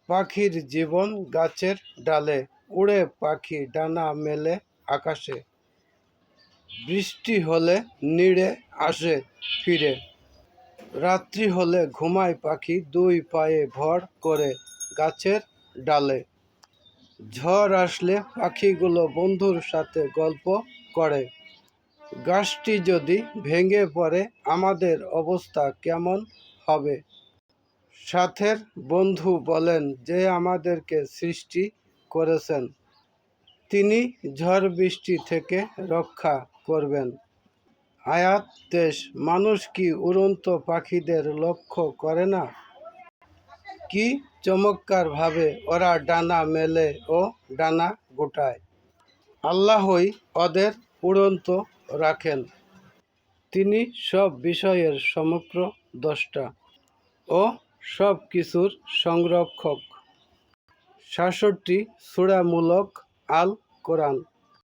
পাখির জীবন গাছের ডালে, উড়ে পাখি ডানা মেলে আকাশে। বৃষ্টি হলে নিড়ে আসে ফিরে, রাত্রি হলে ঘুমায় পাখি দুই পায়ে ভর করে গাছের ডালে। ঝড় আসলে পাখিগুলো বন্ধুর সাথে গল্প করে, গাছটি যদি ভেঙে পড়ে আমাদের অবস্থা কেমন হবে। সাথের বন্ধু বলেন যে আমাদেরকে সৃষ্টি করেছেন, তিনি ঝড় বৃষ্টি থেকে রক্ষা করবেন। আয়াত 23। মানুষ কি উড়ন্ত পাখিদের লক্ষ্য করে না? কি চমৎকারভাবে ওরা ডানা মেলে ও ডানা গোটায়। আল্লাহই ওদের উড়ন্ত রাখেন, তিনি সব বিষয়ের সমগ্র দ্রষ্টা ও সব কিছুর সংরক্ষক। 66 সূরা মুলক, আল কোরআন।